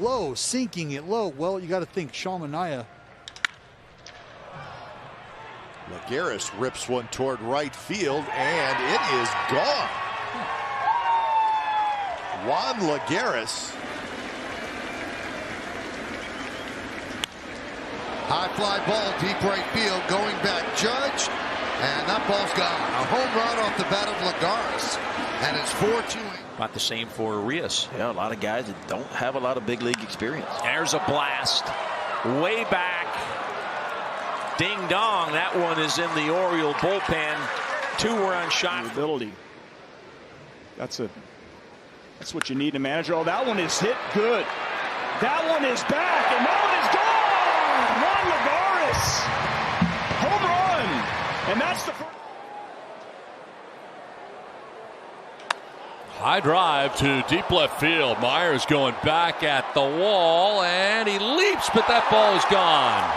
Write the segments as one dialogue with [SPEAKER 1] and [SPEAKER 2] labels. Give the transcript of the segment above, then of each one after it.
[SPEAKER 1] Low, sinking it low. Well, you got to think Sean Manaea.
[SPEAKER 2] Lagarus rips one toward right field, and it is gone. Juan Lagarus.
[SPEAKER 3] High fly ball, deep right field, going back, Judge, and that ball's gone. A home run off the bat of Lagarus, and it's 4-2.
[SPEAKER 4] About the same for Arias. Yeah, a lot of guys that don't have a lot of big league experience. There's a blast. Way back. Ding dong. That one is in the Oriole bullpen. 2 were on shot.
[SPEAKER 5] Ability. That's what you need in a manager. Oh, that one is hit good. That one is back, and that one is gone. Juan Lagarus. Home run. And that's the first.
[SPEAKER 6] High drive to deep left field. Myers going back at the wall, and he leaps, but that ball is gone.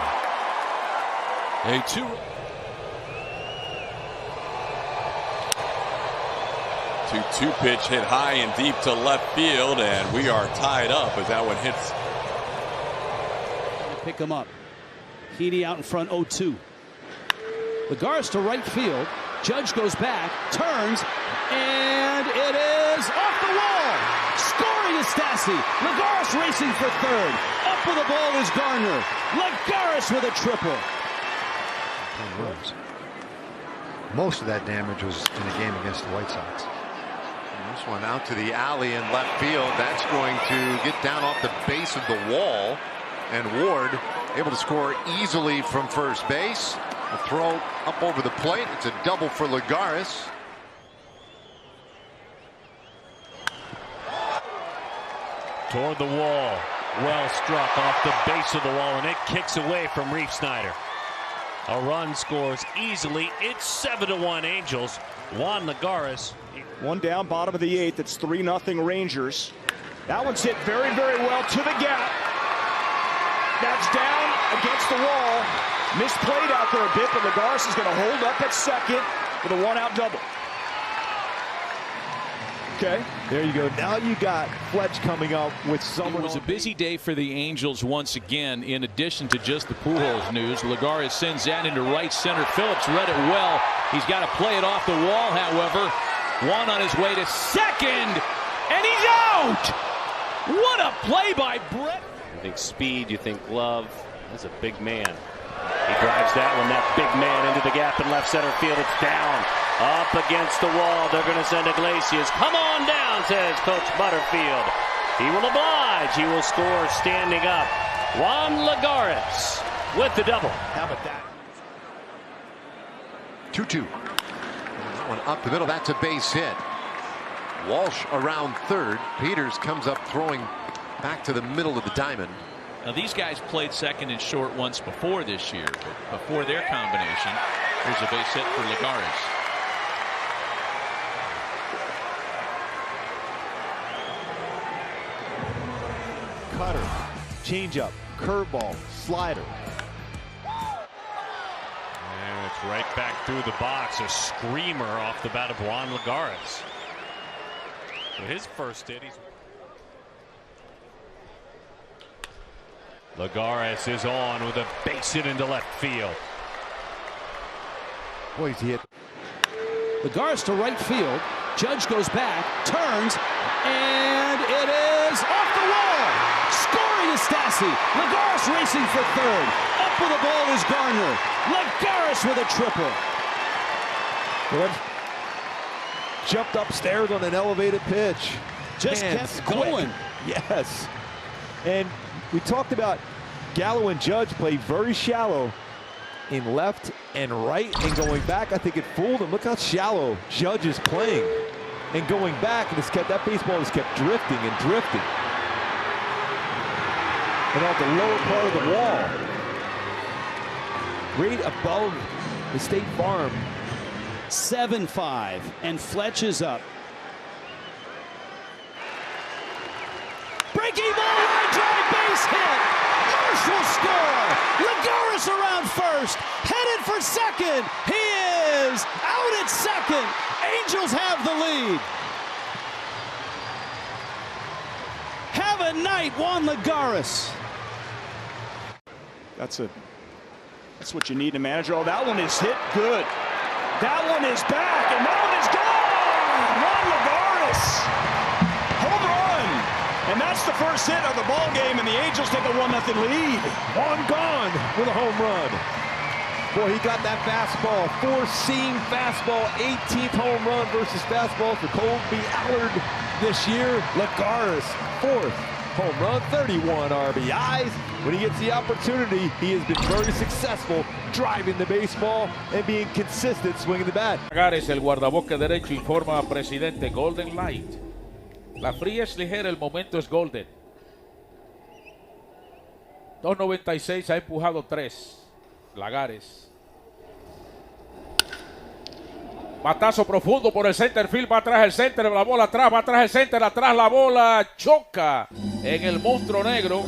[SPEAKER 6] A 2-2 pitch hit high and deep to left field, and we are tied up as that one hits.
[SPEAKER 7] Pick him up. Heaney out in front, 0-2. Lagarus to right field. Judge goes back, turns, and it is off the wall. Scoring is Stassi. Lagarus racing for third. Up with the ball is Garner. Lagarus with a triple.
[SPEAKER 1] Most of that damage was in the game against the White Sox.
[SPEAKER 3] And this one out to the alley in left field. That's going to get down off the base of the wall. And Ward able to score easily from first base. A throw up over the plate. It's a double for Lagarus.
[SPEAKER 8] Toward the wall. Well struck off the base of the wall, and it kicks away from Reef Snyder. A run scores easily. It's 7-1 Angels. Juan Lagarus.
[SPEAKER 5] One down, bottom of the 8th. It's 3-0 Rangers. That one's hit very, very well to the gap. That's down against the wall. Misplayed out there a bit, but Lagarus is going to hold up at second with a 1-out double. Okay,
[SPEAKER 9] there you go. Now you got Fletch coming up with someone.
[SPEAKER 6] It was a busy day for the Angels once again. In addition to just the Pujols news, Lagarus sends that into right center. Phillips read it well. He's got to play it off the wall, however. One on his way to second, and he's out! What a play by Brett.
[SPEAKER 8] You think speed, you think glove. That's a big man. He drives that one, that big man, into the gap in left center field. It's down, up against the wall. They're going to send Iglesias. Come on down, says Coach Butterfield. He will oblige. He will score standing up. Juan Lagarus with the double.
[SPEAKER 5] how about that?
[SPEAKER 3] 2-2. That one up the middle. That's a base hit. Walsh around third. Peters comes up throwing back to the middle of the diamond.
[SPEAKER 6] Now these guys played second and short once before this year, but before their combination, here's a base hit for Lagarus.
[SPEAKER 9] Cutter, changeup, curveball, slider.
[SPEAKER 8] And it's right back through the box. A screamer off the bat of Juan Lagarus. So his first hit, Lagarus is on with a base hit into left field.
[SPEAKER 9] Boy, he hit.
[SPEAKER 7] Lagarus to right field. Judge goes back, turns, and it is off the wall. Scoring is Stassi. Lagarus racing for third. Up with the ball is Garner. Lagarus with a triple.
[SPEAKER 9] Well, jumped upstairs on an elevated pitch.
[SPEAKER 7] Just kept going.
[SPEAKER 9] Yes. And we talked about Gallo and Judge play very shallow in left and right and going back. I think it fooled him. Look how shallow Judge is playing and going back, and it's kept, that baseball has kept drifting and drifting. And off the lower part of the wall, right above the State Farm.
[SPEAKER 7] 7-5, and Fletch is up. Breaking ball, line drive, base hit. Marsh will score. Lagarus around first, headed for second. He is out at second. Angels have the lead. Have an night, Juan Lagares.
[SPEAKER 5] That's what you need in a manager. Oh, that one is hit good. That one is back, and that one is gone. Juan Lagares, home run, and that's the first hit of the ball game, and the Angels take a 1-0 lead.
[SPEAKER 9] One gone with a home run. Boy, he got that fastball, four-seam fastball, 18th home run versus fastball for Colby Allard this year. Lagares, fourth home run, 31 RBIs. When he gets the opportunity, he has been very successful driving the baseball and being consistent swinging the bat.
[SPEAKER 6] Lagares, el guardabosque derecho, informa a presidente Golden Light. La fría es ligera, el momento es golden. 2.96, ha empujado 3. Lagares. Batazo profundo por el center field, va atrás el center, la bola atrás, va atrás el center, atrás la bola, choca en el monstruo negro.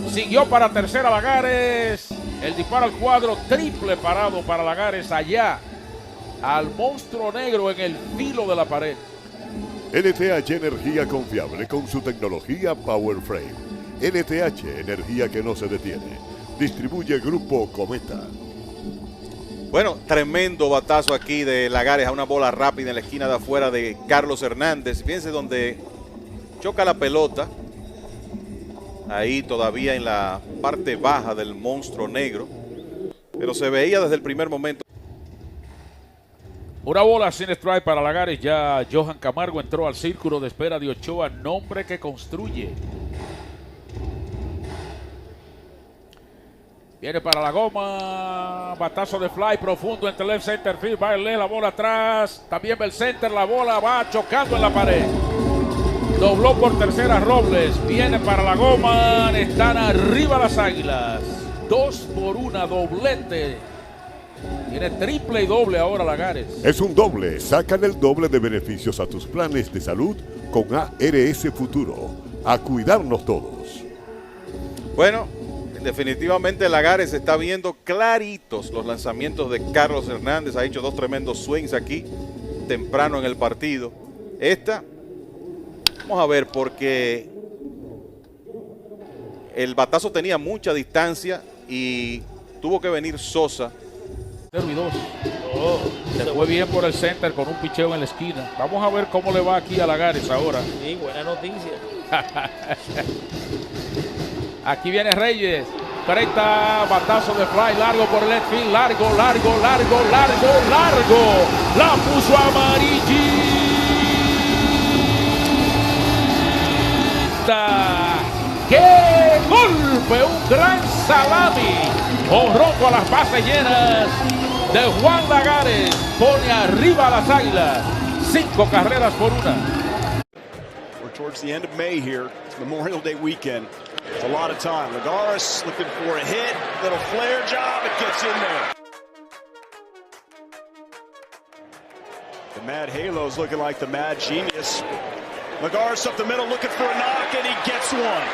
[SPEAKER 6] Siguió para tercera Lagares. El disparo al cuadro, triple parado para Lagares allá. Al monstruo negro en el filo de la pared.
[SPEAKER 10] NTH Energía confiable con su tecnología Power Frame. NTH, energía que no se detiene. Distribuye Grupo Cometa.
[SPEAKER 11] Bueno, tremendo batazo aquí de Lagares a una bola rápida en la esquina de afuera de Carlos Hernández. Fíjense donde choca la pelota. Ahí todavía en la parte baja del monstruo negro. Pero se veía desde el primer momento.
[SPEAKER 6] Una bola sin strike para Lagares. Ya Johan Camargo entró al círculo de espera de Ochoa. Nombre que construye. Viene para la goma, batazo de fly profundo entre left center field, va el la bola atrás, también va el center, la bola va chocando en la pared. Dobló por tercera Robles, viene para la goma, están arriba las Águilas. 2-1, doblete. Tiene triple y doble ahora Lagares.
[SPEAKER 10] Es un doble, sacan el doble de beneficios a tus planes de salud con ARS Futuro. A cuidarnos todos.
[SPEAKER 11] Bueno, definitivamente Lagares está viendo claritos los lanzamientos de Carlos Hernández. Ha hecho 2 tremendos swings aquí temprano en el partido. Vamos a ver, porque el batazo tenía mucha distancia y tuvo que venir Sosa.
[SPEAKER 6] 0-2. Se fue bien por el center con un picheo en la esquina. Vamos a ver cómo le va aquí a Lagares ahora.
[SPEAKER 8] Sí, buena noticia.
[SPEAKER 6] Aquí viene Reyes, 30, batazo de fly, largo por el left field, largo. La puso amarillita. ¡Qué golpe! Un gran salami. Honrón con las bases llenas de Juan Lagares. Pone arriba a las Águilas. 5 carreras por 1.
[SPEAKER 5] We're towards the end of May here. It's Memorial Day weekend. It's a lot of time. Lagares looking for a hit. Little flare job. It gets in there. The Mad Halo's looking like the Mad Genius. Lagares up the middle looking for a knock, and he gets one.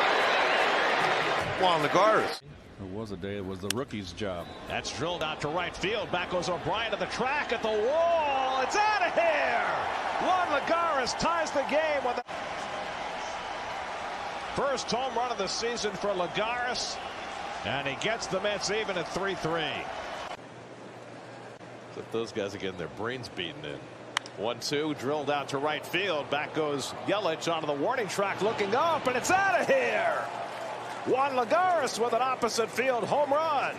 [SPEAKER 3] Juan Lagares.
[SPEAKER 12] It was a day. It was the rookie's job.
[SPEAKER 13] That's drilled out to right field. Back goes O'Brien to the track at the wall. It's out of here. Juan Lagares ties the game with a first home run of the season for Lagares, and he gets the Mets even at 3-3.
[SPEAKER 14] But those guys are getting their brains beaten in. 1-2, drilled out to right field. Back goes Yelich onto the warning track, looking up, and it's out of here. Juan Lagares with an opposite field home run.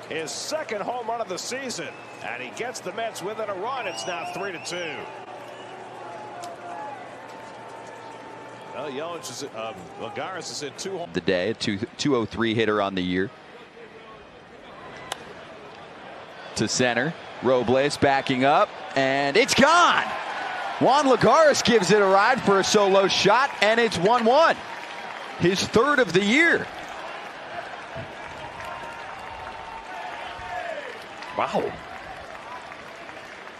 [SPEAKER 14] His second home run of the season, and he gets the Mets within a run. It's now 3-2. Well, Yelich is Lagares is in 2 home.
[SPEAKER 15] The day, a 203 hitter on the year. To center, Robles backing up, and it's gone. Juan Lagares gives it a ride for a solo shot, and it's 1-1. His 3rd of the year.
[SPEAKER 9] Wow.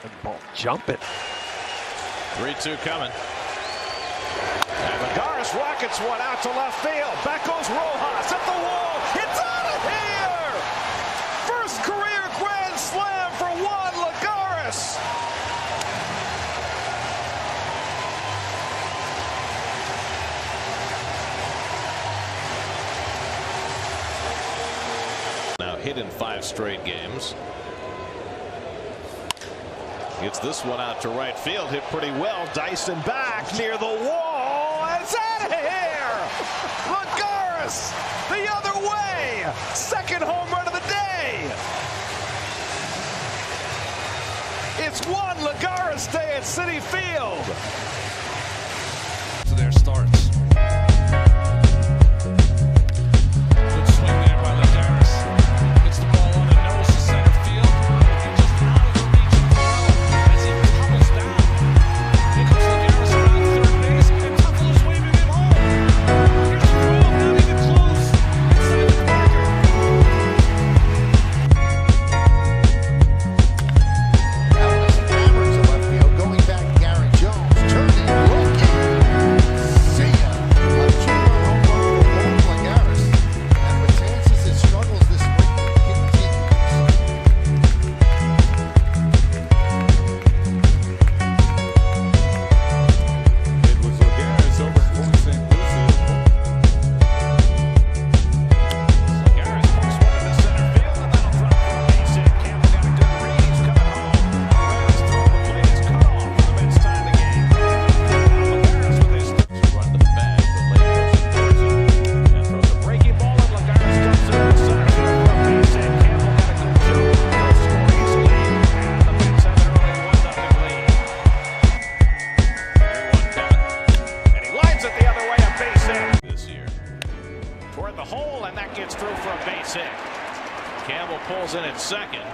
[SPEAKER 9] That ball jumping.
[SPEAKER 14] 3-2 coming.
[SPEAKER 13] And Lagares rockets one out to left field. Back goes Rojas at the wall. It's out of here! First career grand slam for Juan Lagares.
[SPEAKER 14] hit in 5 straight games. Gets this one out to right field. Hit pretty well. Dyson back near the wall. And it's out of here. Lagares the other way. Second home run of the day. It's Juan Lagares Day at Citi Field.
[SPEAKER 6] To their starts. Good swing there by Lagares. Gets the ball on the nose to center field. And just out of the reach of the ball as he tumbles down. Here comes Lagares around third base, and Tuffle's waving him home. Here's the throw, not even close. Inside the Parker.
[SPEAKER 2] Hammers to left field, going back to Gary Jones, turning, looking. See ya. A 2-run home run for Juan Lagares. And Matanzas' struggles this week continues.
[SPEAKER 12] It was Lagares over Port St. Lucie.
[SPEAKER 14] Lagares pokes one into center field, and that'll drop for a base hit. Campbell got a good read. He's coming home. Lagares throw the plate is cut off for the Mets tie the game. Lagares with his to run the bag, but late goes towards him and throws a breaking ball, and Lagares comes through to center field for a base hit. Campbell got a good jump. They'll score easily, and the Mets have an early 1-0 lead. 3-1 count, and he lines it the other way, a base hit this year. Toward the hole, and that gets through for a base hit. Campbell pulls in at second.